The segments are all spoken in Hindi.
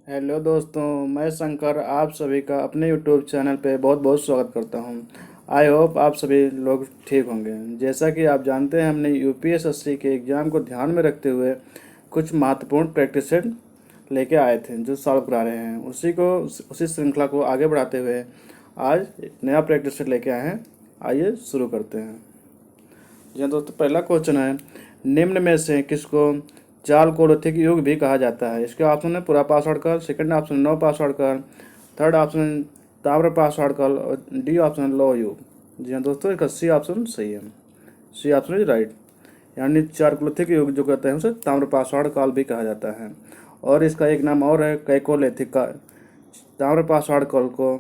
हेलो दोस्तों, मैं शंकर आप सभी का अपने यूट्यूब चैनल पे बहुत बहुत स्वागत करता हूं। आई होप आप सभी लोग ठीक होंगे। जैसा कि आप जानते हैं, हमने यूपीएसएससी के एग्ज़ाम को ध्यान में रखते हुए कुछ महत्वपूर्ण प्रैक्टिस सेट लेके आए थे जो सॉल्व करा रहे हैं। उसी श्रृंखला को आगे बढ़ाते हुए आज एक नया प्रैक्टिस सेट लेके आए हैं। आइए शुरू करते हैं। जी हाँ दोस्तों, पहला क्वेश्चन है, निम्न में से किसको चाल कोलोथिक युग भी कहा जाता है। इसके ऑप्शन है पूरा पासवर्ड काल, सेकंड ऑप्शन नो पासवर्ड काल, थर्ड ऑप्शन ताम्र पासवर्ड काल और डी ऑप्शन लो युग। जी हाँ दोस्तों, इसका सी ऑप्शन सही है। C option is right. यानी चार कोलोथिक युग जो कहते हैं उसे ताम्र पाषाण काल भी कहा जाता है। और इसका एक नाम और है कैकोलिथिक काल। ताम्र पाषाण काल को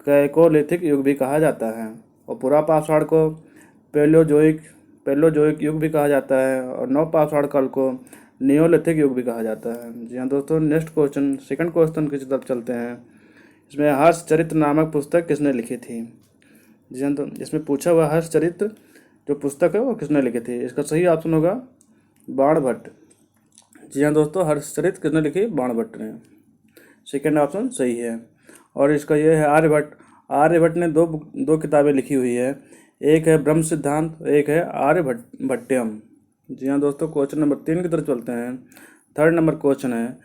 कैकोलिथिक युग भी कहा जाता है और पूरा पाषाण को पैलोजोइक युग भी कहा जाता है और नव पाषाण काल को नियोलिथिक युग भी कहा जाता है। जी हाँ दोस्तों, नेक्स्ट क्वेश्चन, सेकंड क्वेश्चन की तरफ चलते हैं। इसमें हर्षचरित्र नामक पुस्तक किसने लिखी थी। जी हाँ, तो इसमें पूछा हुआ हर्षचरित्र जो पुस्तक है वो किसने लिखी थी। इसका सही ऑप्शन होगा बाणभट्ट। जी हाँ दोस्तों, हर्षचरित्र किसने लिखी, बाणभट्ट ने। सेकेंड ऑप्शन सही है। और इसका ये है आर्यभट्ट। आर्यभट्ट ने दो किताबें लिखी हुई है, एक है ब्रह्म सिद्धांत, एक है आर्यभट्टयम। जी हाँ दोस्तों, क्वेश्चन नंबर 3 की तरफ चलते हैं। थर्ड नंबर क्वेश्चन है,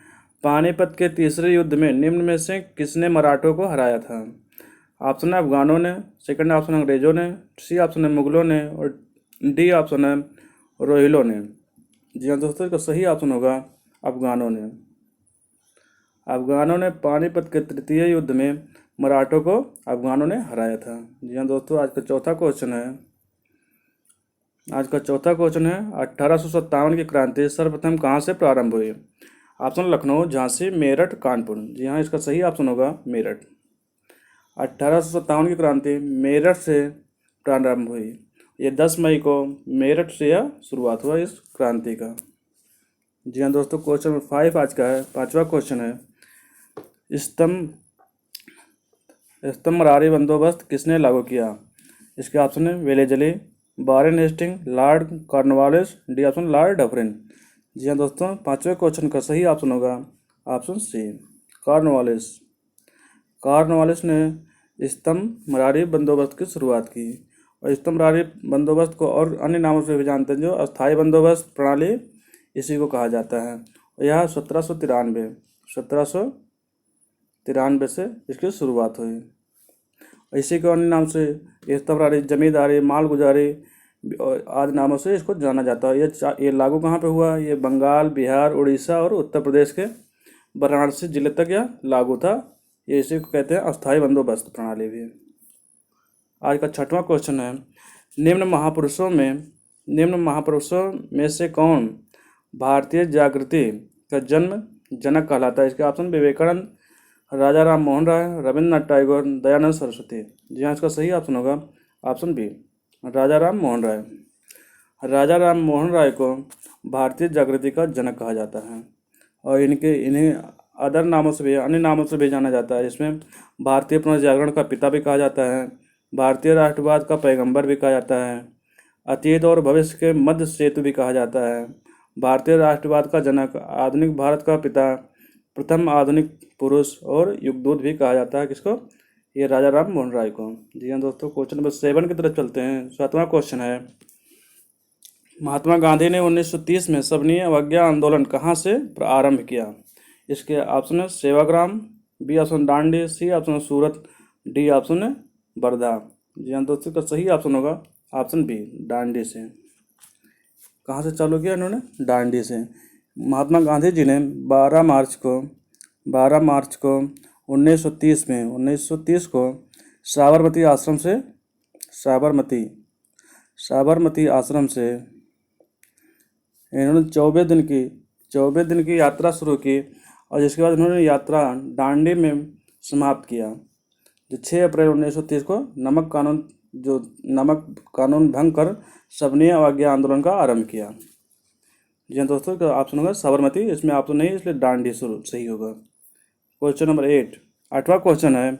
पानीपत के तीसरे युद्ध में निम्न में से किसने मराठों को हराया था। ऑप्शन है अफगानों ने, सेकंड ऑप्शन अंग्रेजों ने, सी ऑप्शन है मुगलों ने और डी ऑप्शन है रोहिलों ने। जी हाँ दोस्तों, इसका सही ऑप्शन होगा अफगानों ने। अफगानों ने पानीपत के तृतीय युद्ध में मराठों को अफगानों ने हराया था। जी हाँ दोस्तों, आज का चौथा क्वेश्चन है 1857 की क्रांति सर्वप्रथम कहाँ से प्रारंभ हुई। ऑप्शन लखनऊ, झांसी, मेरठ, कानपुर। जी हाँ, इसका सही ऑप्शन होगा मेरठ। 1857 की क्रांति मेरठ से प्रारंभ हुई। ये 10 मई को मेरठ से यह शुरुआत हुआ इस क्रांति का। जी हाँ दोस्तों, क्वेश्चन नंबर 5 आज का है, पांचवा क्वेश्चन है, स्तंभरारी बंदोबस्त किसने लागू किया। इसके ऑप्शन है Wellesley, Warren Hastings, Lord Cornwallis, D option Lord Dufferin. जी हाँ दोस्तों, पांचवें क्वेश्चन का सही ऑप्शन होगा ऑप्शन सी कॉर्नवालिस। कॉर्नवालिस ने स्तंभरारी बंदोबस्त की शुरुआत की। और स्तंभरारी बंदोबस्त को और अन्य नामों से भी जानते हैं, जो अस्थायी बंदोबस्त प्रणाली इसी को कहा जाता है। और यह 1793 से इसकी शुरुआत हुई। इसी के अन्य नाम से स्तंभरारी, जमींदारी, मालगुजारी आदि नामों से इसको जाना जाता है। ये लागू कहाँ पे हुआ, ये बंगाल, बिहार, उड़ीसा और उत्तर प्रदेश के वाराणसी जिले तक यह लागू था। ये इसी को कहते हैं अस्थायी बंदोबस्त प्रणाली भी। आज का छठवां क्वेश्चन है, निम्न महापुरुषों में से कौन भारतीय जागृति का जन्म जनक कहलाता है। इसके ऑप्शन विवेकानंद, राजा राम मोहन राय, रविंद्रनाथ टैगोर, दयानंद सरस्वती। जी हाँ, इसका सही ऑप्शन होगा ऑप्शन बी राजा राम मोहन राय। राजा राम मोहन राय को भारतीय जागृति का जनक कहा जाता है और इन्हें अदर नामों से भी, अन्य नामों से भी जाना जाता है। इसमें भारतीय पुनर्जागरण का पिता भी कहा जाता है, भारतीय राष्ट्रवाद का पैगंबर भी कहा जाता है, अतीत और भविष्य के मध्य सेतु भी कहा जाता है, भारतीय राष्ट्रवाद का जनक, आधुनिक भारत का पिता, प्रथम आधुनिक पुरुष और युगदूत भी कहा जाता है। किसको, ये राजा राम मोहन राय को। जी हाँ दोस्तों, क्वेश्चन नंबर 7 की तरफ चलते हैं। 7वां क्वेश्चन है, महात्मा गांधी ने 1930 में सविनय अवज्ञा आंदोलन कहाँ से आरंभ किया। इसके ऑप्शन है सेवाग्राम, बी ऑप्शन डांडी, सी ऑप्शन सूरत, डी ऑप्शन है वर्धा। जी हाँ दोस्तों, का सही ऑप्शन होगा ऑप्शन बी डांडी से। कहाँ से चालू किया इन्होंने, डांडी से। महात्मा गांधी जी ने 12 मार्च को 1930 को साबरमती आश्रम से इन्होंने 24 दिन की यात्रा शुरू की और जिसके बाद इन्होंने यात्रा डांडी में समाप्त किया। जो 6 अप्रैल 1930 को नमक कानून भंग कर सविनय अवज्ञा आंदोलन का आरंभ किया। जी हाँ दोस्तों, का ऑप्शन होगा साबरमती। इसमें ऑप्शन नहीं, इसलिए डांडी सही होगा। क्वेश्चन नंबर 8, 8वां क्वेश्चन है,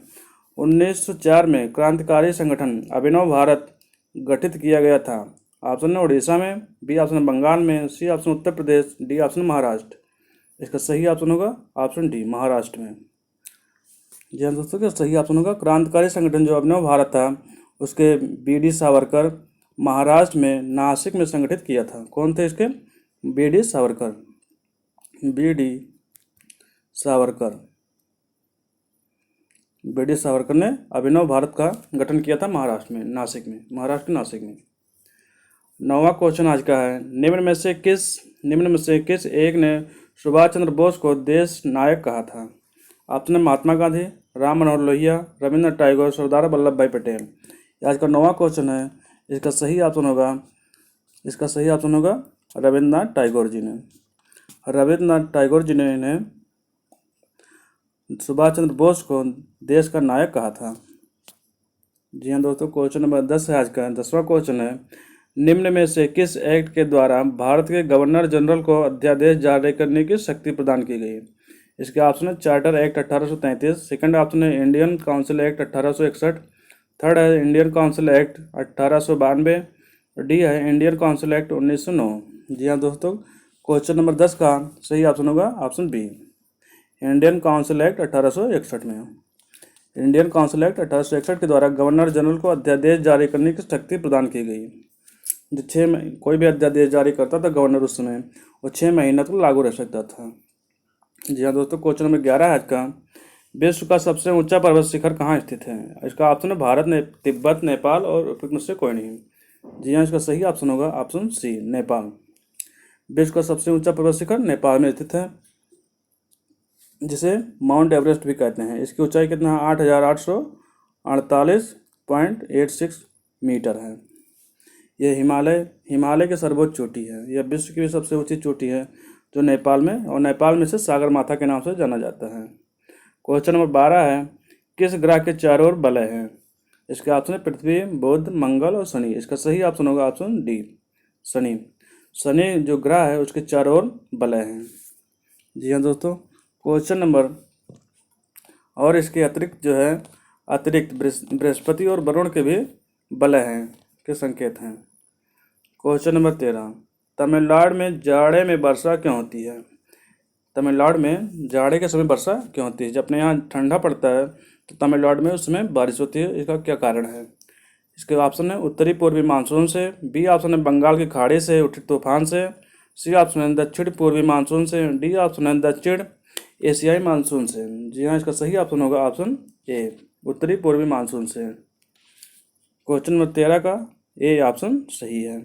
1904 में क्रांतिकारी संगठन अभिनव भारत गठित किया गया था। ऑप्शन है उड़ीसा में, बी ऑप्शन बंगाल में, C option Uttar Pradesh, D option Maharashtra. इसका सही ऑप्शन होगा ऑप्शन डी, महाराष्ट्र में। जी हाँ दोस्तों, क्या सही ऑप्शन होगा। क्रांतिकारी संगठन जो अभिनव भारत था उसके बी.डी. सावरकर महाराष्ट्र में नासिक में संगठित किया था। कौन थे इसके? BD. Savarkar. BD. Savarkar. BD. Savarkar ने अभिनव भारत का गठन किया था महाराष्ट्र में, नासिक में, महाराष्ट्र के नासिक में। 9वां क्वेश्चन आज का है, निम्न में से किस एक ने सुभाष चंद्र बोस को देश नायक कहा था? ऑप्शन है महात्मा गांधी, राम मनोहर लोहिया, रविंद्रनाथ टैगोर, सरदार वल्लभ भाई पटेल। ये आज का 9वां क्वेश्चन है। इसका सही ऑप्शन होगा रविंद्रनाथ टैगोर जी ने। रविंद्रनाथ टैगोर जी ने सुभाष चंद्र बोस को देश का नायक कहा था। जी हाँ दोस्तों, क्वेश्चन नंबर 10 है आज का। 10वां क्वेश्चन है, निम्न में से किस एक्ट के द्वारा भारत के गवर्नर जनरल को अध्यादेश जारी करने की शक्ति प्रदान की गई? इसके ऑप्शन है चार्टर एक्ट 1833, सेकंड ऑप्शन है इंडियन काउंसिल एक्ट 1861, थर्ड है इंडियन काउंसिल एक्ट 1892, डी है इंडियन काउंसिल एक्ट 1909। जी हाँ दोस्तों, क्वेश्चन नंबर 10 का सही ऑप्शन होगा option B, Indian council act 1861 में। इंडियन काउंसिल एक्ट 1861 के द्वारा गवर्नर जनरल को अध्यादेश जारी करने की शक्ति प्रदान की गई। जो 6 कोई भी अध्यादेश जारी करता था गवर्नर उस समय, वो 6 महीने तक लागू रह सकता था। जी हाँ दोस्तों, क्वेश्चन नंबर 11 है आज का। विश्व का सबसे ऊंचा पर्वत शिखर कहाँ स्थित है? इसका ऑप्शन है भारत, तिब्बत, नेपाल और उपयुक्त में से कोई नहीं। जी हाँ, इसका सही ऑप्शन होगा ऑप्शन सी, नेपाल। विश्व का सबसे ऊंचा पर्वत शिखर नेपाल में स्थित है, जिसे माउंट एवरेस्ट भी कहते हैं। इसकी ऊंचाई कितना है? 8,848.86 मीटर है। यह हिमालय की सर्वोच्च चोटी है। यह विश्व की भी सबसे ऊंची चोटी है, जो नेपाल में, और नेपाल में से सागर माथा के नाम से जाना जाता है। क्वेश्चन नंबर 12 है, किस ग्रह के चारों ओर वलय हैं? इसके ऑप्शन है पृथ्वी, बुध, मंगल और शनि। इसका सही ऑप्शन होगा ऑप्शन डी, शनि। शनि जो ग्रह है उसके चारों ओर वलय हैं। जी हाँ दोस्तों, क्वेश्चन नंबर, और इसके अतिरिक्त बृहस्पति और वरुण के भी वलय हैं के संकेत हैं। क्वेश्चन नंबर 13, तमिलनाडु में जाड़े में वर्षा क्यों होती है? तमिलनाडु में जाड़े के समय वर्षा क्यों होती है? जब अपने यहाँ ठंडा पड़ता है तो तमिलनाडु में उस समय बारिश होती है। इसका क्या कारण है? इसके ऑप्शन है उत्तरी पूर्वी मानसून से, बी ऑप्शन है बंगाल की खाड़ी से उठे तूफान से, सी ऑप्शन है दक्षिण पूर्वी मानसून से, डी ऑप्शन है दक्षिण एशियाई मानसून से। जी हाँ, इसका सही ऑप्शन होगा ऑप्शन ए, उत्तरी पूर्वी मानसून से। क्वेश्चन नंबर 13 का ए ऑप्शन सही है,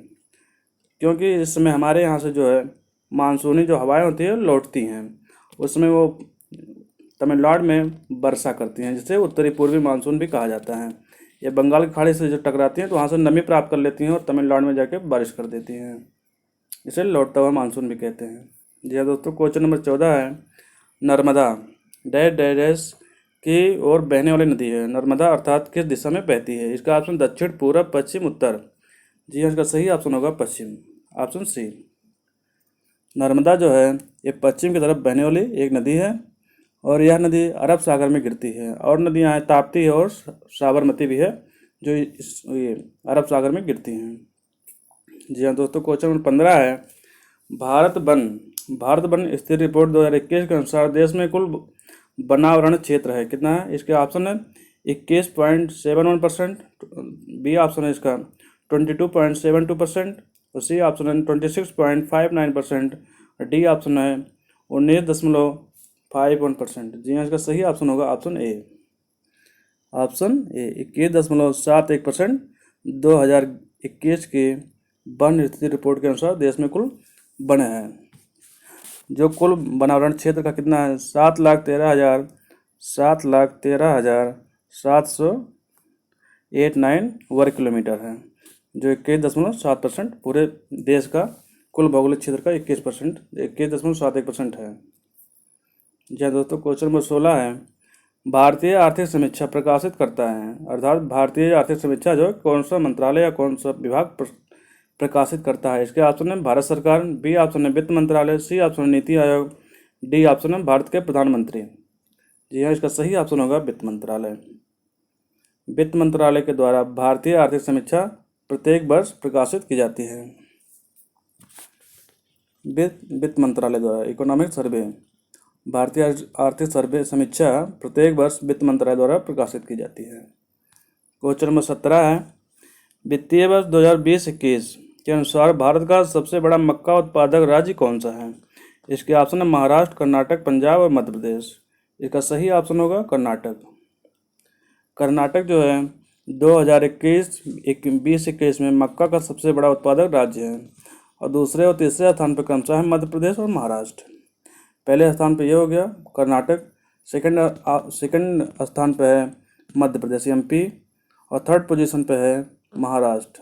क्योंकि इस समय हमारे यहाँ से जो है मानसूनी जो हवाएं होती है लौटती हैं, उसमें वो तमिलनाडु में वर्षा करती हैं, जिसे उत्तरी पूर्वी मानसून भी कहा जाता है। ये बंगाल की खाड़ी से जो टकराती हैं तो वहाँ से नमी प्राप्त कर लेती हैं और तमिलनाडु में जाके बारिश कर देती हैं, इसे लौटता हुआ मानसून भी कहते हैं। जी हाँ दोस्तों, क्वेश्चन नंबर 14 है, नर्मदा डैश डैश डैश की ओर बहने वाली नदी है। नर्मदा अर्थात किस दिशा में बहती है? इसका ऑप्शन दक्षिण, पूरब, पश्चिम, उत्तर। जी हाँ, इसका सही ऑप्शन होगा पश्चिम, ऑप्शन सी। नर्मदा जो है ये पश्चिम की तरफ बहने वाली एक नदी है, और यह नदी अरब सागर में गिरती है। और नदियाँ हैं ताप्ती है और साबरमती भी है, जो ये अरब सागर में गिरती हैं। जी हाँ दोस्तों, क्वेश्चन नंबर 15 है, भारत वन स्थिति रिपोर्ट 2021 के अनुसार देश में कुल वनावरण क्षेत्र है कितना है? इसके ऑप्शन है 21.71%, बी ऑप्शन है इसका 22.72%, और सी ऑप्शन है 26.59%, डी ऑप्शन है 19.51%। जी हाँ, इसका सही ऑप्शन होगा ऑप्शन ए, 21.71% 2021 के वन स्थिति रिपोर्ट के अनुसार देश में कुल वन है। जो कुल वनावरण क्षेत्र का कितना है? 7,13,789 वर्ग किलोमीटर है, जो 21.7% पूरे देश का कुल भौगोलिक क्षेत्र का 21.71% है। जी हाँ दोस्तों, क्वेश्चन नंबर 16 है, भारतीय आर्थिक समीक्षा प्रकाशित करता है, अर्थात भारतीय आर्थिक समीक्षा जो कौन सा मंत्रालय या कौन सा विभाग प्रकाशित करता है? इसके ऑप्शन है भारत सरकार, बी ऑप्शन है वित्त मंत्रालय, सी ऑप्शन है नीति आयोग, डी ऑप्शन है भारत के प्रधानमंत्री। जी हाँ, इसका सही ऑप्शन होगा वित्त मंत्रालय। वित्त मंत्रालय के द्वारा भारतीय आर्थिक समीक्षा प्रत्येक वर्ष प्रकाशित की जाती है। वित्त मंत्रालय द्वारा। इकोनॉमिक सर्वे, भारतीय आर्थिक सर्वे समीक्षा प्रत्येक वर्ष वित्त मंत्रालय द्वारा प्रकाशित की जाती है। क्वेश्चन नंबर 17 है, वित्तीय वर्ष 2020-21 के अनुसार भारत का सबसे बड़ा मक्का उत्पादक राज्य कौन सा है? इसके ऑप्शन है महाराष्ट्र, कर्नाटक, पंजाब और मध्य प्रदेश। इसका सही ऑप्शन होगा कर्नाटक। कर्नाटक जो है 2021 में मक्का का सबसे बड़ा उत्पादक राज्य है और दूसरे और तीसरे स्थान पर क्रमशः है मध्य प्रदेश और महाराष्ट्र। पहले स्थान पर यह हो गया कर्नाटक, सेकंड स्थान पर है मध्य प्रदेश MP और थर्ड पोजीशन पे है महाराष्ट्र।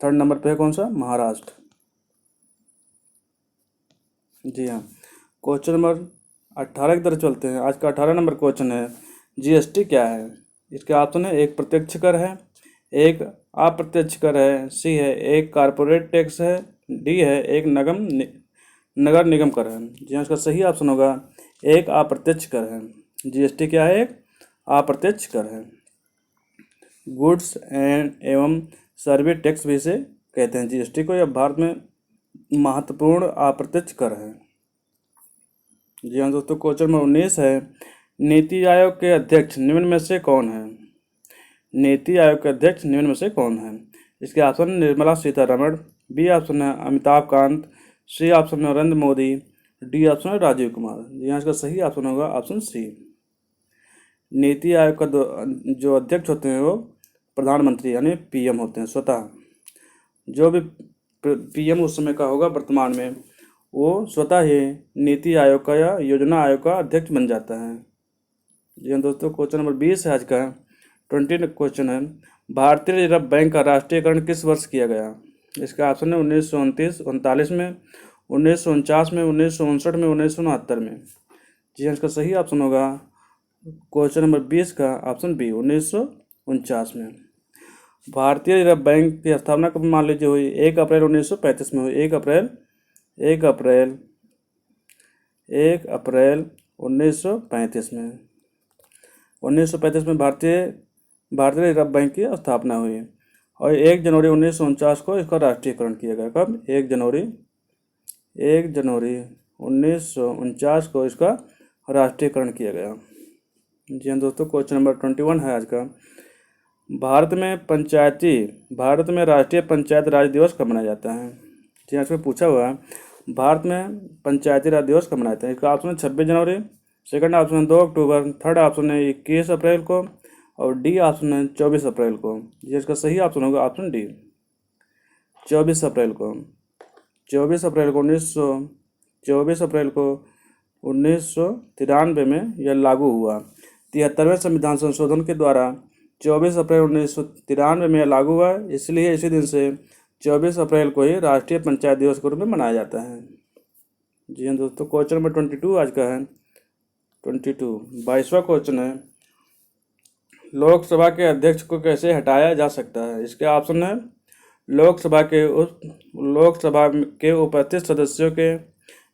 थर्ड नंबर पे है कौन सा? महाराष्ट्र। जी हाँ। क्वेश्चन नंबर 18 की तरफ चलते हैं। आज का 18 नंबर क्वेश्चन है, GST क्या है? इसके ऑप्शन है एक प्रत्यक्ष कर है, एक अप्रत्यक्ष कर है, C है एक कारपोरेट टैक्स है, D है एक नगर निगम कर है। जी हाँ, इसका सही ऑप्शन होगा एक अप्रत्यक्ष कर है। GST क्या है? एक अप्रत्यक्ष कर है। गुड्स एवं सर्विस टैक्स भी इसे कहते हैं GST को। यह भारत में महत्वपूर्ण अप्रत्यक्ष कर है। जी हाँ दोस्तों, क्वेश्चन नंबर 19 है, नीति आयोग के अध्यक्ष निम्न में से कौन है? नीति आयोग के अध्यक्ष निम्न में से कौन है? इसके option Nirmala Sitharaman, B option है अमिताभ कांत, C ऑप्शन है नरेंद्र मोदी, D ऑप्शन है राजीव कुमार। जी हाँ, इसका सही ऑप्शन होगा ऑप्शन C। नीति आयोग का जो अध्यक्ष होते हैं वो प्रधानमंत्री यानी PM होते हैं स्वतः। जो भी PM उस समय का होगा वर्तमान में, वो स्वतः ही नीति आयोग का या योजना आयोग का अध्यक्ष बन जाता है। जी हाँ दोस्तों, क्वेश्चन नंबर 20 है आज का 20 क्वेश्चन है, भारतीय रिजर्व बैंक का राष्ट्रीयकरण किस वर्ष किया गया? इसका ऑप्शन है 1939 में, 1949 में, 1959 में, 1969 में। जी हाँ, इसका सही ऑप्शन होगा क्वेश्चन नंबर 20 का ऑप्शन B 1949 में। भारतीय रिजर्व बैंक की स्थापना कब मान लीजिए हुई? 1 अप्रैल 1935 में हुई। 1 अप्रैल 1935 में 1935 में भारतीय रिजर्व बैंक की स्थापना हुई और 1 जनवरी 1949 को इसका राष्ट्रीयकरण किया गया। कब? 1 जनवरी 1949 को इसका राष्ट्रीयकरण किया गया। जी हाँ दोस्तों, क्वेश्चन नंबर 21 है आज का, भारत में राष्ट्रीय पंचायत राज दिवस कब मनाया जाता है? जी हाँ, इसमें पूछा हुआ है भारत में पंचायती राज दिवस कब मनाते हैं? इसका ऑप्शन है 26 जनवरी, सेकंड ऑप्शन है 2 अक्टूबर, थर्ड ऑप्शन है 21 अप्रैल को और D ऑप्शन है 24 अप्रैल को। जी, इसका सही ऑप्शन होगा ऑप्शन D 24 अप्रैल को। 24 अप्रैल को 1993 में यह लागू हुआ। 73वें संविधान संशोधन के द्वारा 24 अप्रैल 1993 में यह लागू हुआ, इसलिए इसी दिन से 24 अप्रैल को ही राष्ट्रीय पंचायत दिवस के रूप में मनाया जाता है। जी हाँ दोस्तों, क्वेश्चन नंबर 22 आज का है 22वां क्वेश्चन है, लोकसभा के अध्यक्ष को कैसे हटाया जा सकता है? इसके ऑप्शन है लोकसभा के उपस्थित सदस्यों के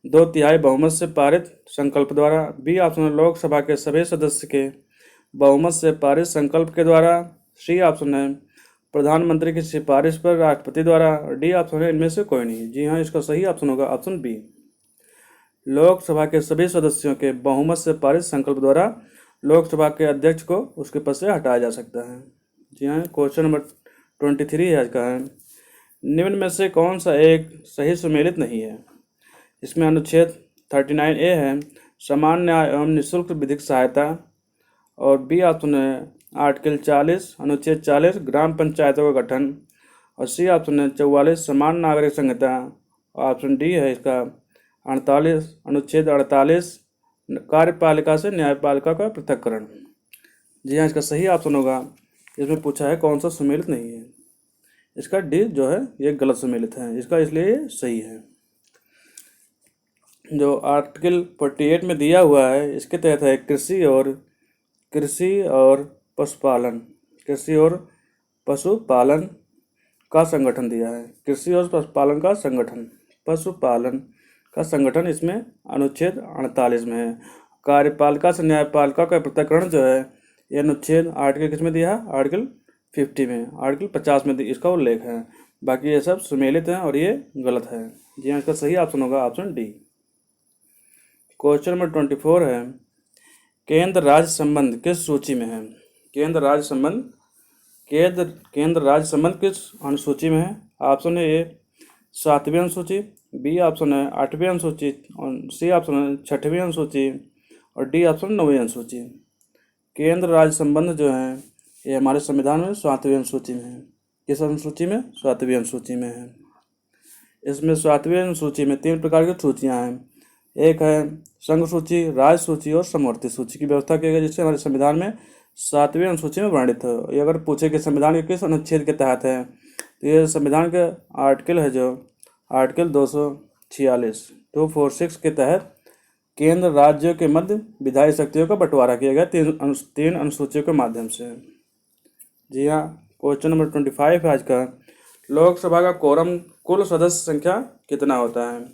2/3 बहुमत से पारित संकल्प द्वारा, B ऑप्शन है लोकसभा के सभी सदस्य के बहुमत से पारित संकल्प के द्वारा, C ऑप्शन है प्रधानमंत्री की सिफारिश पर राष्ट्रपति द्वारा, D ऑप्शन है इनमें से कोई नहीं। जी हाँ, इसका सही ऑप्शन होगा ऑप्शन B, लोकसभा के सभी सदस्यों के बहुमत से पारित संकल्प द्वारा लोकसभा के अध्यक्ष को उसके पद से हटाया जा सकता है। जी हाँ, क्वेश्चन नंबर 23 आज का है, निम्न में से कौन सा एक सही सुमेलित नहीं है? इसमें अनुच्छेद 39A है समान न्याय एवं निःशुल्क विधिक सहायता और B ऑप्शन है आर्टिकल 40 अनुच्छेद 40 ग्राम पंचायतों का गठन और C ऑप्शन है 44 समान नागरिक संहिता और ऑप्शन D है इसका 48 अनुच्छेद 48 कार्यपालिका से न्यायपालिका का पृथक्करण। जी हाँ, इसका सही ऑप्शन होगा, इसमें पूछा है कौन सा सुमेलित नहीं है, इसका D जो है ये गलत सुमेलित है, इसका इसलिए सही है। जो आर्टिकल 48 में दिया हुआ है इसके तहत है कृषि और पशुपालन का संगठन दिया है। कृषि और पशुपालन का संगठन इसमें अनुच्छेद 48 में है। कार्यपालिका से न्यायपालिका का पृथक्करण जो है ये अनुच्छेद आर्टिकल किस में दिया है? आर्टिकल 50 में, आर्टिकल 50 में इसका उल्लेख है। बाकी ये सब सुमेलित हैं और ये गलत है। जी हाँ, इसका सही ऑप्शन होगा ऑप्शन डी। क्वेश्चन नंबर 24 है, केंद्र राज्य संबंध किस सूची में है? केंद्र राज्य संबंध केंद्र राज्य संबंध किस अनुसूची में है? ऑप्शन है ए 7वीं अनुसूची, बी ऑप्शन है 8वीं अनुसूची, और सी ऑप्शन है 6वीं अनुसूची, और डी ऑप्शन 9वीं अनुसूची। केंद्र राज्य संबंध जो है ये हमारे संविधान में 7वीं अनुसूची में है। किस अनुसूची में? 7वीं अनुसूची में है। इसमें 7वीं अनुसूची में 3 प्रकार की सूचियां हैं। एक है संघ सूची, राज्य सूची और समवर्ती सूची की व्यवस्था की गई, जिससे हमारे संविधान में 7वीं अनुसूची में वर्णित है। ये अगर पूछे कि संविधान के किस अनुच्छेद के तहत है, तो ये संविधान के आर्टिकल है जो आर्टिकल 246 246 के तहत केंद्र राज्यों के मध्य विधायी शक्तियों का बंटवारा किया गया 3 अनुसूचियों के माध्यम से। जी हाँ, क्वेश्चन नंबर 25 है आज का, लोकसभा का कोरम कुल सदस्य संख्या कितना होता है?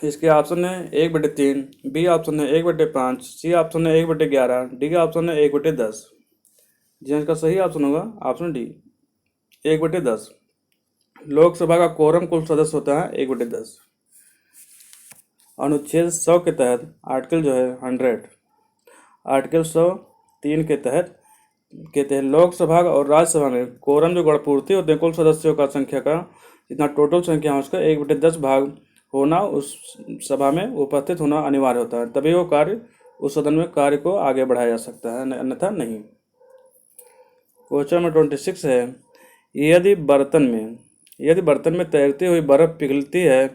इसके ऑप्शन है 1/3, बी ऑप्शन है 1/5, सी ऑप्शन है 1/11, डी ऑप्शन है 1/10। जी हाँ, इसका सही ऑप्शन होगा ऑप्शन डी 1/10। लोकसभा का कोरम कुल सदस्य होता है 1/10। अनुच्छेद 100 के तहत आर्टिकल जो है 100, आर्टिकल 103 के तहत कहते हैं लोकसभा और राज्यसभा में कोरम जो गणपूर्ति होते हैं कुल सदस्यों का संख्या का जितना टोटल संख्या है उसका 1/10 भाग होना, उस सभा में उपस्थित होना अनिवार्य होता है, तभी वो कार्य उस सदन में कार्य को आगे बढ़ाया जा सकता है, अन्यथा नहीं। क्वेश्चन नंबर 26 है, यदि बर्तन में तैरती हुई बर्फ पिघलती है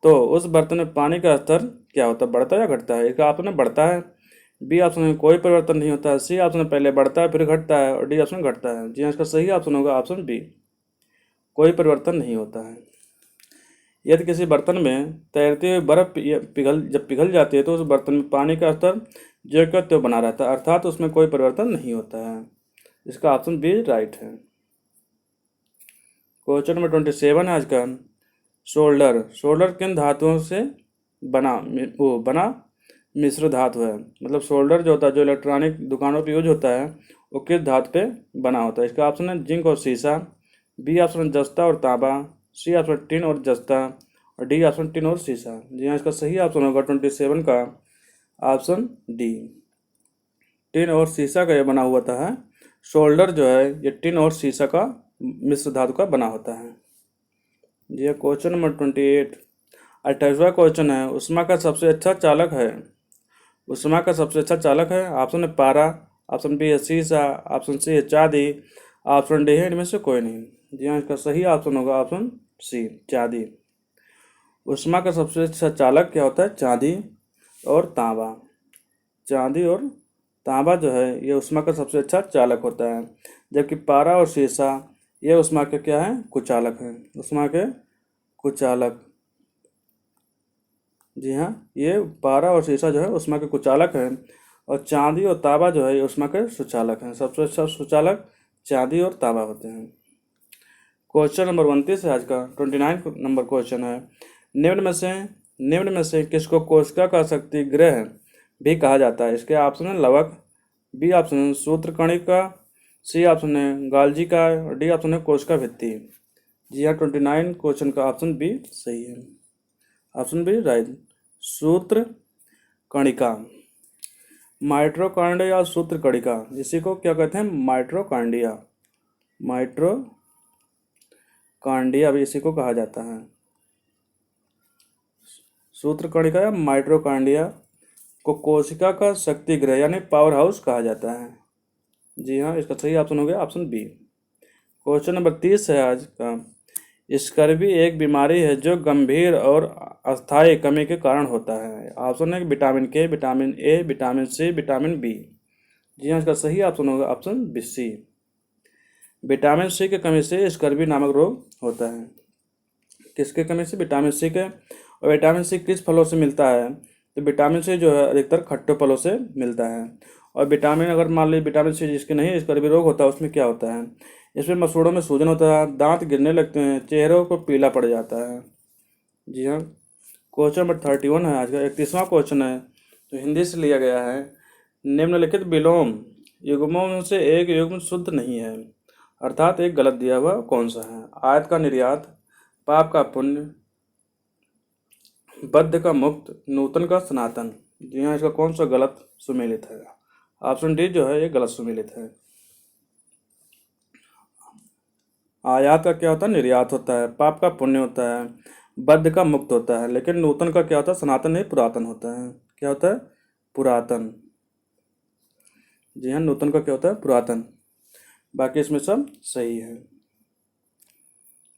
तो उस बर्तन में पानी का स्तर क्या होता है, बढ़ता है या घटता है? इसका ऑप्शन बढ़ता है, बी ऑप्शन में कोई परिवर्तन नहीं होता है, सी ऑप्शन पहले बढ़ता है फिर घटता है, और डी ऑप्शन घटता है। जी हाँ, इसका सही ऑप्शन होगा ऑप्शन बी, कोई परिवर्तन नहीं होता है। यदि किसी बर्तन में तैरती हुई बर्फ पिघल जाती है तो उस बर्तन में पानी का स्तर जो का त्यों बना रहता है, अर्थात उसमें कोई परिवर्तन नहीं होता है। इसका ऑप्शन बी राइट है। क्वेश्चन नंबर 27 है आज का, सोल्डर किन धातुओं से बना मिश्र धातु है? मतलब सोल्डर जो होता है जो इलेक्ट्रॉनिक दुकानों पर यूज होता है वो किस धातु पे बना होता है? इसका ऑप्शन है जिंक और सीसा, बी ऑप्शन जस्ता और तांबा, सी ऑप्शन टिन और जस्ता, और डी ऑप्शन टिन और सीसा। जी हाँ, इसका सही ऑप्शन होगा 27 का ऑप्शन डी, टिन और सीसा का ये बना हुआ है। शोल्डर जो है ये टिन और सीसा का मिश्र धातु का बना होता है। जी हाँ, क्वेश्चन नंबर 28 28वां क्वेश्चन है, उष्मा का सबसे अच्छा चालक है? ऑप्शन है पारा, ऑप्शन बी है सीसा, ऑप्शन सी है चांदी, ऑप्शन डी है इनमें से कोई नहीं। जी हाँ, इसका सही ऑप्शन होगा ऑप्शन सी चांदी। उष्मा का सबसे अच्छा चालक क्या होता है? चांदी और तांबा जो है ये उष्मा का सबसे अच्छा चालक होता है, जबकि पारा और सीसा ये उष्मा के क्या है? कुचालक हैं, उष्मा के कुचालक। जी हाँ, ये पारा और सीसा जो है उष्मा के कुचालक हैं, और चांदी और तांबा जो है ये उष्मा के सुचालक हैं। सबसे अच्छा सुचालक चांदी और तांबा होते हैं। क्वेश्चन नंबर 29 है आज का, 29 नंबर क्वेश्चन है, निम्न में से किसको कोशिका का शक्ति ग्रह भी कहा जाता है? इसके ऑप्शन है लवक, बी ऑप्शन है सूत्रकणिका, सी ऑप्शन है गाल्जी का, और डी ऑप्शन है कोशिका भित्ति। जी हाँ, 29 क्वेश्चन का ऑप्शन बी सही है, ऑप्शन बी राइट। सूत्र कणिका, माइट्रोकांडिया या सूत्र कणिका, इसी को क्या कहते हैं? माइट्रोकांडिया भी इसी को कहा जाता है। सूत्र कणिका या माइट्रोकांडिया को कोशिका का शक्ति गृह यानी पावर हाउस कहा जाता है। जी हाँ, इसका सही ऑप्शन हो गया ऑप्शन बी। क्वेश्चन नंबर 30 है आज का, स्कर्वी एक बीमारी है जो गंभीर और अस्थायी कमी के कारण होता है। ऑप्शन है vitamin K, vitamin A, vitamin C, vitamin B. जी हाँ, इसका सही ऑप्शन होगा option B C. Vitamin C की कमी से स्कर्वी नामक रोग होता है। किसके कमी से? विटामिन सी के। और विटामिन सी किस फलों से मिलता है? तो विटामिन सी जो है अधिकतर खट्टे फलों से मिलता है। और विटामिन अगर मान लीजिए विटामिन सी जिसके नहीं स्कर्वी रोग होता है उसमें क्या होता है? इसमें मसूड़ों में सूजन होता है, दांत गिरने लगते हैं, चेहरों को पीला पड़ जाता है। जी हाँ, क्वेश्चन नंबर 31 है आज का, 31वां क्वेश्चन है तो हिंदी से लिया गया है। निम्नलिखित विलोम युग्मों में से एक युग्म शुद्ध नहीं है, अर्थात एक गलत दिया हुआ कौन सा है? आयत का निर्यात, पाप का पुण्य, बद्ध का मुक्त, नूतन का सनातन। जी हाँ, इसका कौन सा गलत सुमेलित है? ऑप्शन डी जो है ये गलत सुमेलित है। आयात का क्या होता है? निर्यात होता है। पाप का पुण्य होता है। बद्ध का मुक्त होता है। लेकिन नूतन का क्या होता है? सनातन नहीं, पुरातन होता है। क्या होता है? पुरातन। जी हाँ, नूतन का क्या होता है? पुरातन। बाकी इसमें सब सही है।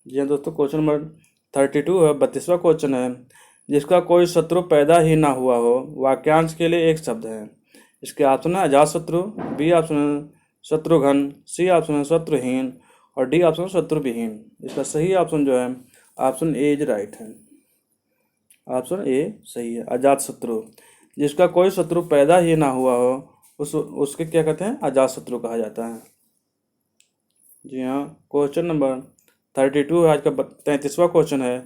जी हाँ दोस्तों, क्वेश्चन नंबर 32 है, 32वां क्वेश्चन है। जिसका कोई शत्रु पैदा ही ना हुआ हो, वाक्यांश के लिए एक शब्द है। इसके ऑप्शन है अजात शत्रु, बी ऑप्शन है शत्रुघ्न, सी ऑप्शन है शत्रुहीन और डी ऑप्शन है शत्रुविहीन। इसका सही ऑप्शन जो है ऑप्शन ए इज राइट है। ऑप्शन ए सही है, अजात शत्रु। जिसका कोई शत्रु पैदा ही ना हुआ हो उसके क्या कहते हैं? अजात शत्रु कहा जाता है। जी हाँ, क्वेश्चन नंबर 32 है आज का। 33वां क्वेश्चन है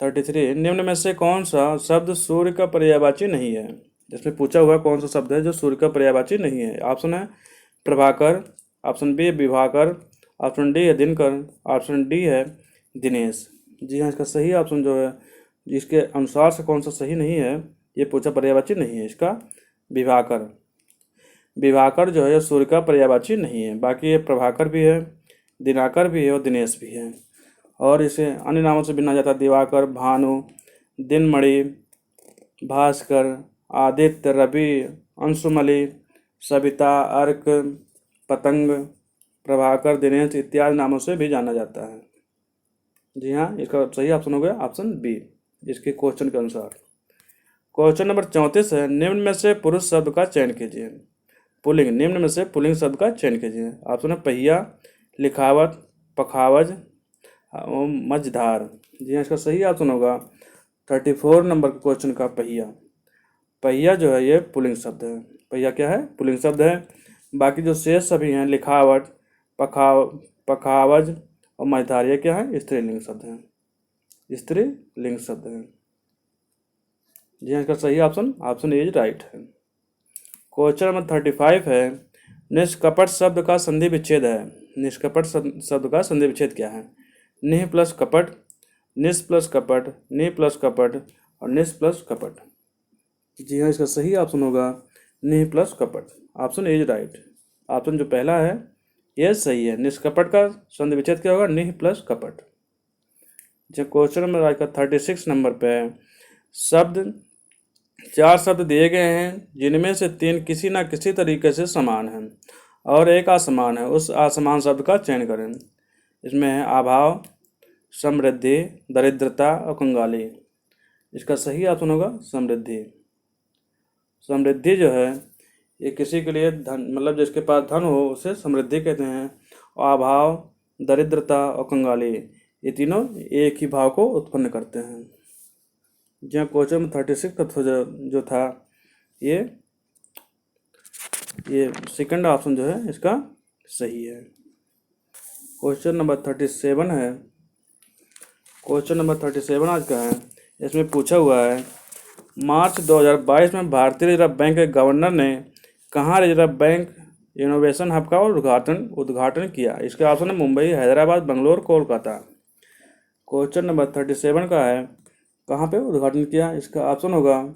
33। निम्न में से कौन सा शब्द सूर्य का पर्यायवाची नहीं है? जिसमें पूछा हुआ है कौन सा शब्द है जो सूर्य का पर्यायवाची नहीं है। ऑप्शन है प्रभाकर, ऑप्शन बी है विभाकर, ऑप्शन डी है दिनकर, ऑप्शन डी है दिनेश। जी हाँ, इसका सही ऑप्शन जो है जिसके अनुसार से कौन सा सही नहीं है, ये पूछा पर्यायवाची नहीं है, इसका विभाकर। विभाकर जो है ये सूर्य का पर्यायवाची नहीं है। बाकी ये प्रभाकर भी है, दिनाकर भी है और दिनेश भी है। और इसे अन्य नामों से भी जाना जाता है, दिवाकर, भानु, दिनमणि, भास्कर, आदित्य, रवि, अंशुमलि, सविता, अर्क, पतंग, प्रभाकर, दिनेश इत्यादि नामों से भी जाना जाता है। जी हाँ, इसका सही ऑप्शन हो गया ऑप्शन बी इसके क्वेश्चन के अनुसार। क्वेश्चन नंबर 34 है। निम्न में से पुरुष शब्द का चयन कीजिए। पुल्लिंग, निम्न में से पुल्लिंग शब्द का चयन कीजिए। ऑप्शन है पहिया, लिखावट, पखावज, मझधार। जी हाँ, इसका सही ऑप्शन होगा 34 नंबर के क्वेश्चन का पहिया। पहिया जो है ये पुल्लिंग शब्द है। पहिया क्या है? पुल्लिंग शब्द है। बाकी जो शेष सभी हैं लिखावट, पखावज और मझधार, ये क्या है? स्त्रीलिंग शब्द है। स्त्रीलिंग शब्द है। जी हाँ, इसका सही option option A is right है। क्वेश्चन नंबर 35 है। निष्कपट शब्द का संधि विच्छेद है। निष्कपट शब्द का संधि विच्छेद क्या है? निह प्लस कपट, निस प्लस कपट, नि प्लस कपट और निस प्लस कपट। जी हाँ, इसका सही ऑप्शन होगा निह प्लस कपट। Option A is right. Option जो पहला है ये सही है। निष्कपट का संधि विच्छेद क्या होगा? निह प्लस कपट। जब क्वेश्चन नंबर आज का 36 नंबर पे है। चार शब्द दिए गए हैं जिनमें से 3 किसी न किसी तरीके से समान हैं और एक असमान है। उस असमान शब्द का चयन करें। इसमें है अभाव, समृद्धि, दरिद्रता और कंगाली। इसका सही ऑप्शन होगा समृद्धि। समृद्धि जो है ये किसी के लिए धन, मतलब जिसके पास धन हो उसे समृद्धि कहते हैं। और अभाव, दरिद्रता और कंगाली ये तीनों एक ही भाव को उत्पन्न करते हैं। जहाँ क्वेश्चन में 36 का जो था ये सेकंड ऑप्शन जो है इसका सही है। क्वेश्चन नंबर 37 है। क्वेश्चन नंबर 37 आज का है। इसमें पूछा हुआ है मार्च 2022 में भारतीय रिजर्व बैंक के गवर्नर ने कहाँ रिजर्व बैंक इनोवेशन हब का उद्घाटन किया? इसके ऑप्शन है मुंबई, हैदराबाद, बंगलोर, कोलकाता। क्वेश्चन नंबर 37 का है कहाँ पे उद्घाटन किया? इसका ऑप्शन होगा,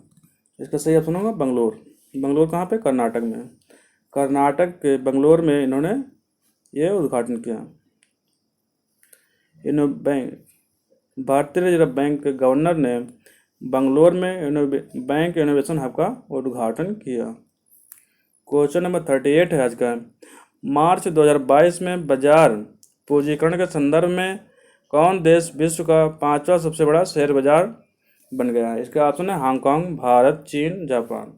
इसका सही ऑप्शन होगा बंगलोर। बंगलोर कहाँ पे? कर्नाटक में। कर्नाटक के बंगलोर में इन्होंने ये उद्घाटन किया। भारतीय रिजर्व बैंक के गवर्नर ने बंगलोर में बैंक इनोवेशन हब का उद्घाटन किया। क्वेश्चन नंबर 38 है आज का। मार्च 2022 में बाजार पूंजीकरण के संदर्भ में कौन देश विश्व का 5वां सबसे बड़ा शेयर बाजार बन गया है? इसका ऑप्शन है हांगकांग, भारत, चीन, जापान।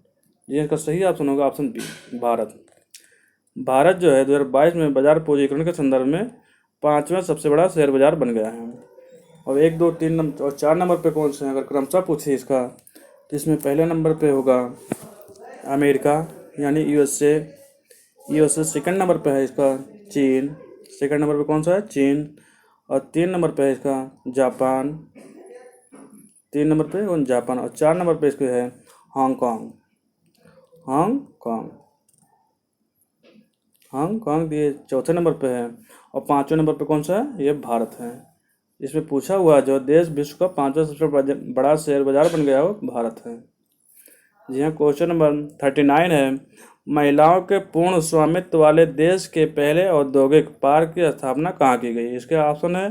जी इसका सही ऑप्शन होगा ऑप्शन बी भारत। भारत जो है 2022 में बाजार पूंजीकरण के संदर्भ में 5वां सबसे बड़ा शेयर बाजार बन गया है। और 1, 2, 3 और 4 नंबर पे कौन से हैं? अगर क्रमशः पूछे इसका तो इसमें पहले नंबर पे होगा अमेरिका यानी यूएसए। सेकंड नंबर पे है इसका चीन। सेकंड नंबर पे कौन सा है? चीन। और 3 नंबर पे है इसका जापान। 3 नंबर पे कौन? जापान। और 4 नंबर पे इसके है हांगकांग। हांगकांग ये चौथे नंबर पे है। और 5वें नंबर पे कौन सा है? ये भारत है। इसमें पूछा हुआ जो देश विश्व का 5वां सबसे बड़ा शेयर बाजार बन गया वो भारत है। जी हाँ, क्वेश्चन नंबर 39 है, महिलाओं के पूर्ण स्वामित्व वाले देश के पहले औद्योगिक पार्क की स्थापना कहाँ की गई? इसके ऑप्शन है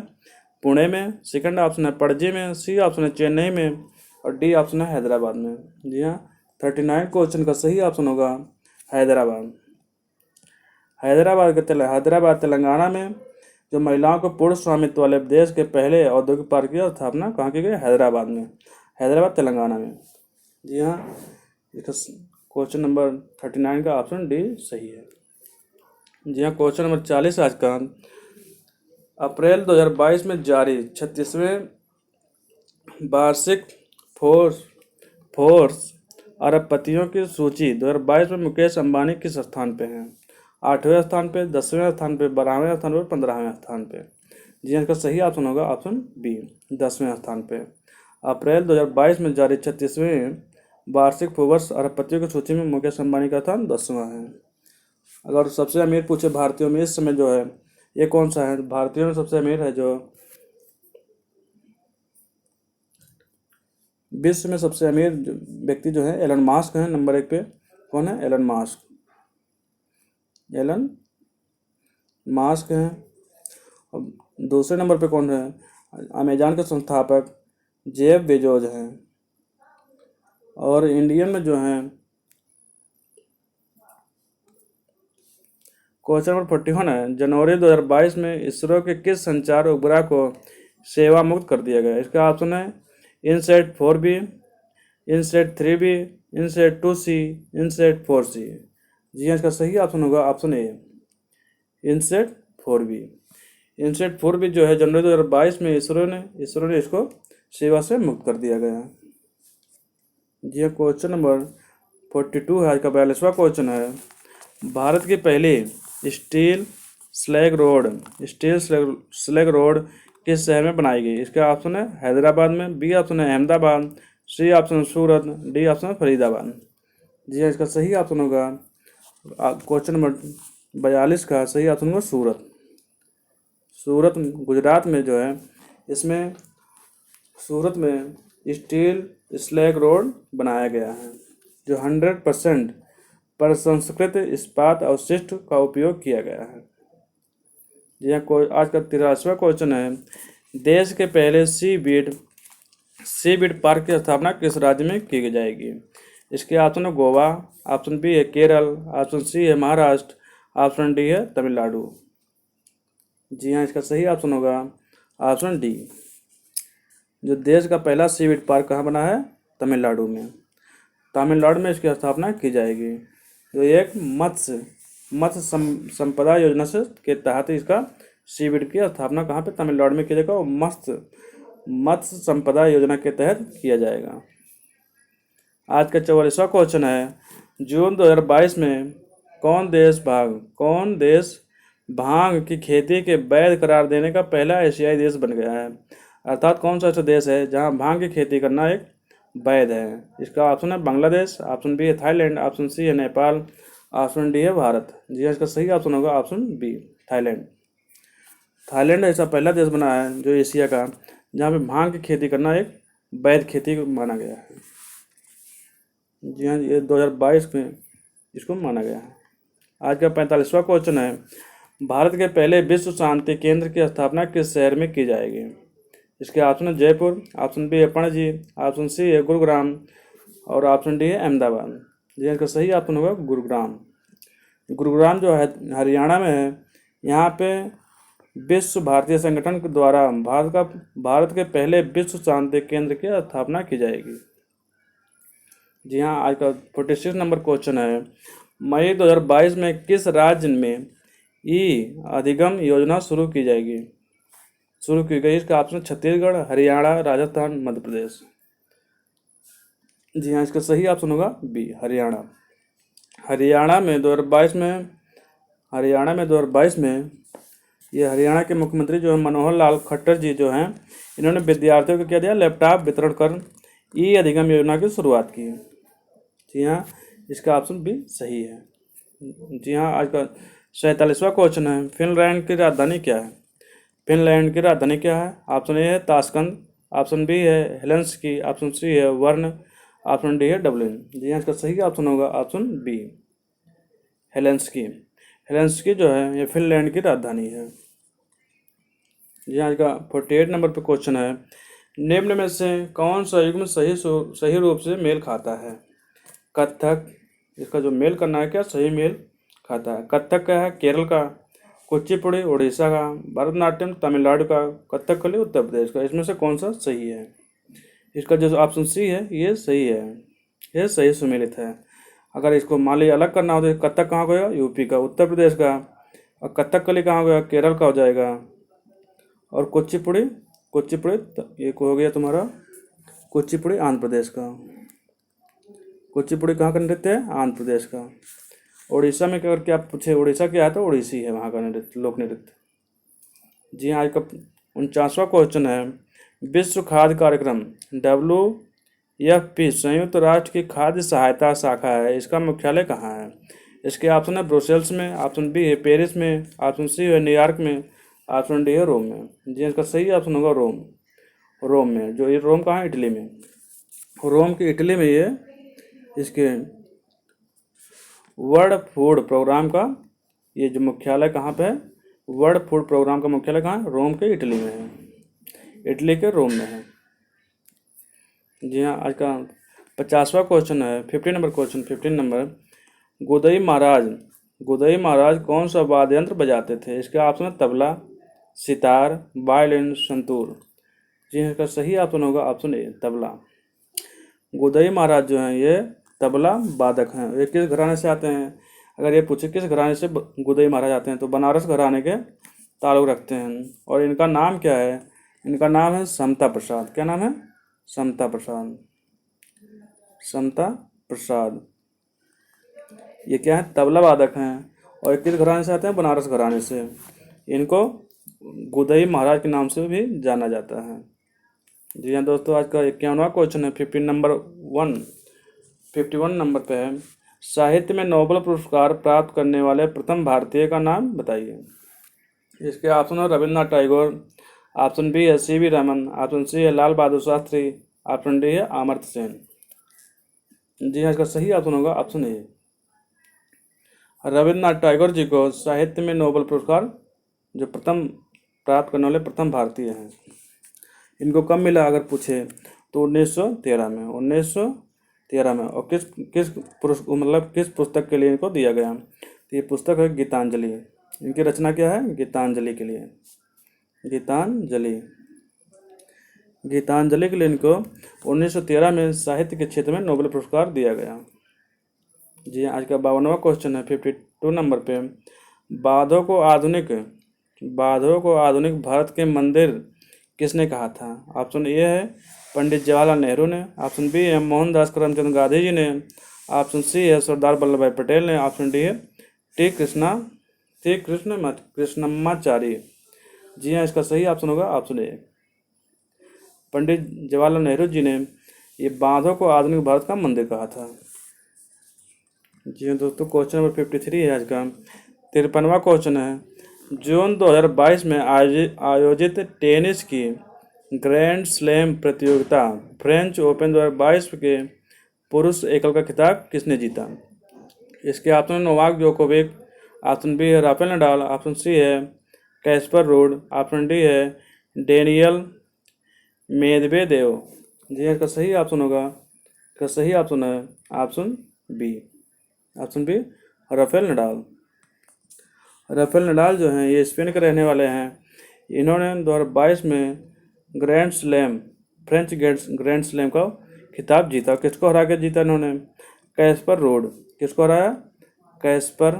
पुणे में, सेकंड ऑप्शन है पणजी में, सी ऑप्शन है चेन्नई में और डी ऑप्शन है हैदराबाद में। जी हाँ, 39 क्वेश्चन का सही ऑप्शन होगा हैदराबाद। हैदराबाद तेलंगाना में जो महिलाओं को पूर्ण स्वामित्व वाले देश के पहले औद्योगिक पार्क की स्थापना कहाँ की गई? हैदराबाद में, हैदराबाद तेलंगाना में। जी हाँ, इसका क्वेश्चन नंबर 39 का ऑप्शन डी सही है। जी हाँ, क्वेश्चन नंबर 40 आज का, अप्रैल 2022 में जारी 36वें वार्षिक फोर्स अरबपतियों की सूची 2022 में मुकेश अंबानी किस स्थान पे हैं? 8वें स्थान पे, 10वें स्थान पे, 12वें स्थान पे, 15वें स्थान पे। जी इसका सही ऑप्शन होगा ऑप्शन बी, 10वें स्थान पे। अप्रैल 2022 में जारी 36वें वार्षिक फोर्ब्स अरबपतियों की सूची में मुकेश अंबानी का स्थान 10वां है। अगर सबसे अमीर पूछे भारतीयों में इस समय जो है ये कौन सा है? भारतीयों में सबसे अमीर है जो विश्व में सबसे अमीर व्यक्ति जो है एलन मास्क है। नंबर 1 पे कौन है? एलन मास्क हैं। और दूसरे नंबर पे कौन है? अमेजॉन के संस्थापक जेफ बेजोस हैं। और इंडियन में जो हैं क्वेश्चन नंबर 41 है, जनवरी 2022 में इसरो के किस संचार उपग्रह को सेवा मुक्त कर दिया गया? इसका ऑप्शन है INSAT 4B, INSAT 3B, INSAT 2C, INSAT 4C। जी हाँ, इसका सही ऑप्शन होगा option A, INSAT 4B। INSAT 4B जो है जनवरी 2022 में इसरो ने इसको सेवा से मुक्त कर दिया गया। जी हाँ, क्वेश्चन नंबर 42 है आज का 42वां क्वेश्चन है, भारत की पहली स्टील स्लैग रोड किस शहर में बनाई गई? इसका ऑप्शन है हैदराबाद में, बी ऑप्शन है अहमदाबाद, सी ऑप्शन सूरत, डी ऑप्शन फरीदाबाद। जी हाँ, इसका सही ऑप्शन होगा क्वेश्चन नंबर 42 का सही ऑप्शन होगा सूरत गुजरात में जो है इसमें सूरत में स्टील स्लैग रोड बनाया गया है जो 100% प्रसंस्कृत इस्पात अवशिष्ट का उपयोग किया गया है। यह आज का 83वां क्वेश्चन है, देश के पहले सी बीड पार्क की स्थापना किस राज्य में की जाएगी? इसके ऑप्शन है गोवा, ऑप्शन बी है केरल, ऑप्शन सी है महाराष्ट्र, ऑप्शन डी है तमिलनाडु। जी हाँ, इसका सही ऑप्शन होगा ऑप्शन डी। जो देश का पहला सी बीड पार्क कहाँ बना है? तमिलनाडु में। तमिलनाडु में इसकी स्थापना की जाएगी। जो एक मत्स्य संपदा योजना से के तहत इसका सी बीड की स्थापना कहाँ पे? तमिलनाडु में किया जाएगा। और मत्स्य संपदा योजना के तहत किया जाएगा। आज का 44वां क्वेश्चन है, जून 2022 में कौन देश भांग की खेती के वैध करार देने का पहला एशियाई देश बन गया है? अर्थात कौन सा ऐसा देश है जहां भांग की खेती करना एक वैध है? इसका ऑप्शन है बांग्लादेश, ऑप्शन बी है थाईलैंड, ऑप्शन सी है नेपाल, ऑप्शन डी है भारत। जी इसका सही ऑप्शन होगा ऑप्शन बी, थाईलैंड ऐसा पहला देश बना है जो एशिया का जहाँ पे भांग की खेती करना एक वैध खेती माना गया है। जी हाँ, ये 2022 में इसको माना गया है। आज का 45वां क्वेश्चन है, भारत के पहले विश्व शांति केंद्र की स्थापना किस शहर में की जाएगी? इसके ऑप्शन है जयपुर, ऑप्शन बी है पणजी, ऑप्शन सी है गुरुग्राम और ऑप्शन डी है अहमदाबाद। जी इसका सही ऑप्शन होगा गुरुग्राम जो है हरियाणा में है। यहाँ पे विश्व भारतीय संगठन के द्वारा भारत के पहले विश्व शांति केंद्र की स्थापना की जाएगी। जी हाँ, आज का 46 नंबर क्वेश्चन है, मई 2022 में किस राज्य में अधिगम योजना शुरू की गई? इसका ऑप्शन छत्तीसगढ़, हरियाणा, राजस्थान, मध्य प्रदेश। जी हाँ, इसका सही ऑप्शन होगा बी, हरियाणा में 2022 में ये हरियाणा के मुख्यमंत्री जो है मनोहर लाल खट्टर जी जो हैं इन्होंने विद्यार्थियों को क्या दिया? लैपटॉप वितरण कर अधिगम योजना की शुरुआत की। जी हाँ, इसका ऑप्शन बी सही है। जी हाँ, आज का 47वां क्वेश्चन है, फिनलैंड की राजधानी क्या है? फिनलैंड की राजधानी क्या है? ऑप्शन ए है ताशकंद, ऑप्शन बी है हेलेंसिकी, ऑप्शन सी है वर्न, ऑप्शन डी है डबलिन। जी हाँ, इसका सही ऑप्शन होगा ऑप्शन बी, हेलेंसिकी। हेलेंसिकी जो है ये फिनलैंड की राजधानी है। जी हाँ, इसका 48 नंबर पे क्वेश्चन है, निम्न में से कौन सा युग्म सही रूप से मेल खाता है? कथक, इसका जो मेल करना है क्या सही मेल खाता है। कथक का है केरल का, कुचिपुड़ी उड़ीसा का, भरतनाट्यम तमिलनाडु का, कथकली उत्तर प्रदेश का। इसमें से कौन सा सही है? इसका जो ऑप्शन सी है ये सही है, ये सही सुमेलित है। अगर इसको मान लीजिए अलग करना हो तो कथक कहाँ का होगा? यूपी का, उत्तर प्रदेश का। और कथकली कहाँ होगा? केरल का हो जाएगा। और कुचिपुड़ी, ये को हो गया तुम्हारा कुचिपुड़ी आंध्र प्रदेश का। कुचिपुड़ी कहाँ का नृत्य है? आंध्र प्रदेश का। उड़ीसा में अगर क्या पूछे उड़ीसा क्या है तो उड़ीसी है वहाँ का नृत्य, लोक नृत्य। जी हाँ, आज का 49वां क्वेश्चन है, विश्व खाद्य कार्यक्रम WFP संयुक्त राष्ट्र की खाद्य सहायता शाखा है, इसका मुख्यालय कहाँ है? इसके ऑप्शन है ब्रुसेल्स में, ऑप्शन बी है पेरिस में, ऑप्शन सी है न्यूयॉर्क में, ऑप्शन डी है रोम में। जी इसका सही ऑप्शन होगा रोम। रोम में, जो ये रोम कहाँ है? इटली में। रोम की इटली में ये इसके वर्ल्ड फूड प्रोग्राम का ये जो मुख्यालय कहाँ पे है? वर्ल्ड फूड प्रोग्राम का मुख्यालय कहाँ है? रोम के इटली में है, इटली के रोम में है। जी हाँ, आज का 50वां क्वेश्चन है, 15 नंबर क्वेश्चन, 15 नंबर, गोदई महाराज कौन सा वाद्य यंत्र बजाते थे? इसके ऑप्शन है तबला, सितार, वायलिन, संतूर। जी हाँ, इसका सही ऑप्शन होगा ऑप्शन ए तबला। गोदई महाराज जो हैं ये तबला वादक हैं। ये किस घराने से आते हैं? अगर ये पूछे किस घराने से गोदई महाराज आते हैं तो बनारस घराने के ताल्लुक रखते हैं। और इनका नाम क्या है? इनका नाम है समता प्रसाद। क्या नाम है? समता प्रसाद, समता प्रसाद। ये क्या है? तबला वादक हैं। और किस घराने से आते हैं? बनारस घराने से। इनको गोदई महाराज के नाम से भी जाना जाता है। जी हाँ दोस्तों, आज का 51वां क्वेश्चन है, 51 नंबर पे है, साहित्य में नोबेल पुरस्कार प्राप्त करने वाले प्रथम भारतीय का नाम बताइए। इसके ऑप्शन है रविन्द्रनाथ टैगोर, ऑप्शन बी है CV रमन, ऑप्शन सी है लाल बहादुर शास्त्री, ऑप्शन डी है अमर्त्य सेन। जी हाँ, इसका सही ऑप्शन होगा ऑप्शन ए। रविन्द्रनाथ टैगोर जी को साहित्य में नोबेल पुरस्कार जो प्रथम प्राप्त करने वाले प्रथम भारतीय हैं। इनको कब मिला अगर पूछे तो 1913 में, 1913 में। और किस पुस्तक के लिए इनको दिया गया? तो ये पुस्तक है गीतांजलि। इनकी रचना क्या है? गीतांजलि के लिए, गीतांजलि के लिए इनको 1913 में साहित्य के क्षेत्र में नोबेल पुरस्कार दिया गया। जी आज का 52वां क्वेश्चन है, 52 नंबर पे, बांधों को आधुनिक भारत के मंदिर किसने कहा था? ऑप्शन ए है पंडित जवाहरलाल नेहरू ने, ऑप्शन बी है मोहनदास करमचंद गांधी जी ने, ऑप्शन सी है सरदार वल्लभ भाई पटेल ने, ऑप्शन डी है टी कृष्णमाचारी। जी हाँ, इसका सही ऑप्शन होगा ऑप्शन ए। पंडित जवाहरलाल नेहरू जी ने ये बांधों को आधुनिक भारत का मंदिर कहा था। जी हाँ दोस्तों, क्वेश्चन नंबर 53 है आज का, 53वां क्वेश्चन है, जून 2022 में आयोजित टेनिस की ग्रैंड स्लैम प्रतियोगिता फ्रेंच ओपन 2022 के पुरुष एकल का खिताब किसने जीता? इसके option Novak Djokovic, option B है राफेल नडाल, ऑप्शन सी है कैस्पर रूड, ऑप्शन डी है डेनियल मेदवेदेव। जी इसका सही ऑप्शन होगा, इसका सही ऑप्शन है option B, Rafael Nadal. Rafael Nadal जो हैं ये स्पेन के रहने वाले हैं। इन्होंने 2022 में फ्रेंच ग्रैंड स्लैम का खिताब जीता। किसको हरा के जीता इन्होंने? Caspar rude. किसको हराया? कैस्पर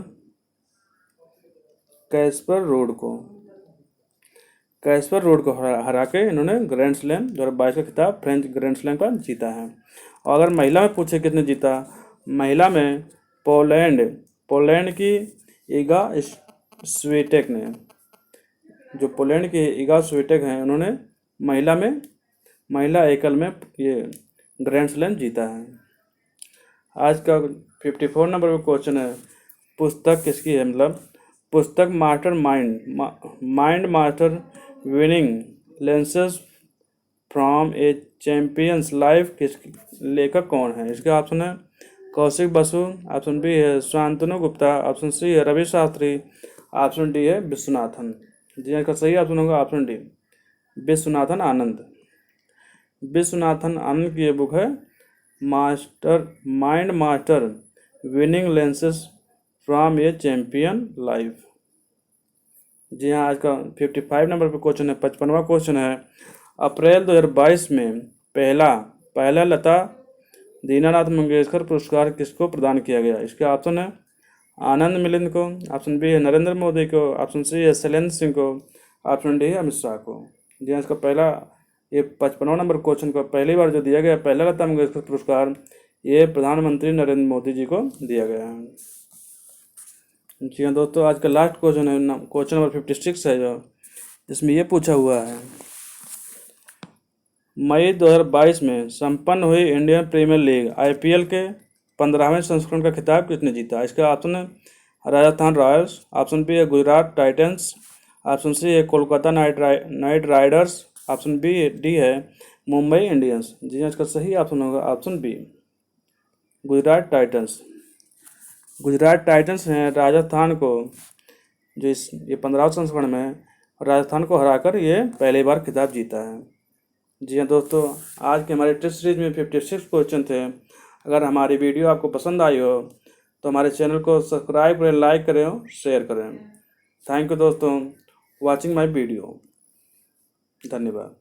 रूड को हरा के इन्होंने ग्रैंड स्लैम 2022 का खिताब फ्रेंच ग्रैंड स्लैम का जीता है। और अगर महिला में पूछे किसने जीता, महिला में पोलैंड की ईगा स्वीटेक ने, जो पोलैंड की ईगा स्वीटेक हैं उन्होंने महिला एकल में ये ग्रैंड स्लैम जीता है। आज का 54 नंबर का क्वेश्चन है, पुस्तक किसकी है? मतलब पुस्तक mind master winning lessons from A champions life किस लेखक कौन है? इसके ऑप्शन है कौशिक बसु, ऑप्शन बी है शांतनु गुप्ता, ऑप्शन सी है रवि शास्त्री, ऑप्शन डी है विश्वनाथन। जी इसका सही ऑप्शन होगा ऑप्शन डी विश्वनाथन आनंद। विश्वनाथन आनंद की ये बुक है mind master winning lessons from a champion life. जी हाँ, आज का 55 नंबर पर क्वेश्चन है, 55वां क्वेश्चन है। अप्रैल 2022 में पहला लता दीनानाथ मंगेशकर पुरस्कार किसको प्रदान किया गया? इसके ऑप्शन है आनंद मिलिंद को, ऑप्शन बी है नरेंद्र मोदी को, ऑप्शन सी है शैलेंद्र सिंह को, ऑप्शन डी है अमित शाह को। जी हाँ, इसका पहला ये 55वां नंबर क्वेश्चन को पहली बार जो दिया गया पहला लता मंगेशकर पुरस्कार ये प्रधानमंत्री नरेंद्र मोदी जी को दिया गया है। जी हाँ दोस्तों, आज का लास्ट क्वेश्चन है क्वेश्चन नंबर 56 है जो जिसमें ये पूछा हुआ है मई 2022 में संपन्न हुई इंडियन प्रीमियर लीग IPL के 15वें संस्करण का खिताब किसने जीता? इसका ऑप्शन है राजस्थान रॉयल्स, ऑप्शन बी है गुजरात टाइटंस, ऑप्शन सी है Kolkata Knight Riders, option D है मुंबई इंडियंस। जी हाँ, इसका सही ऑप्शन होगा option B Gujarat Titans. Gujarat Titans ने राजस्थान को जो ये 15वें संस्करण में राजस्थान को हराकर ये पहली बार खिताब जीता है। जी हाँ दोस्तों, आज के हमारे टेस्ट सीरीज में 56 क्वेश्चन थे। अगर हमारी वीडियो आपको पसंद आई हो तो हमारे चैनल को सब्सक्राइब करें, लाइक करें और शेयर करें। थैंक यू दोस्तों वॉचिंग माय वीडियो। धन्यवाद।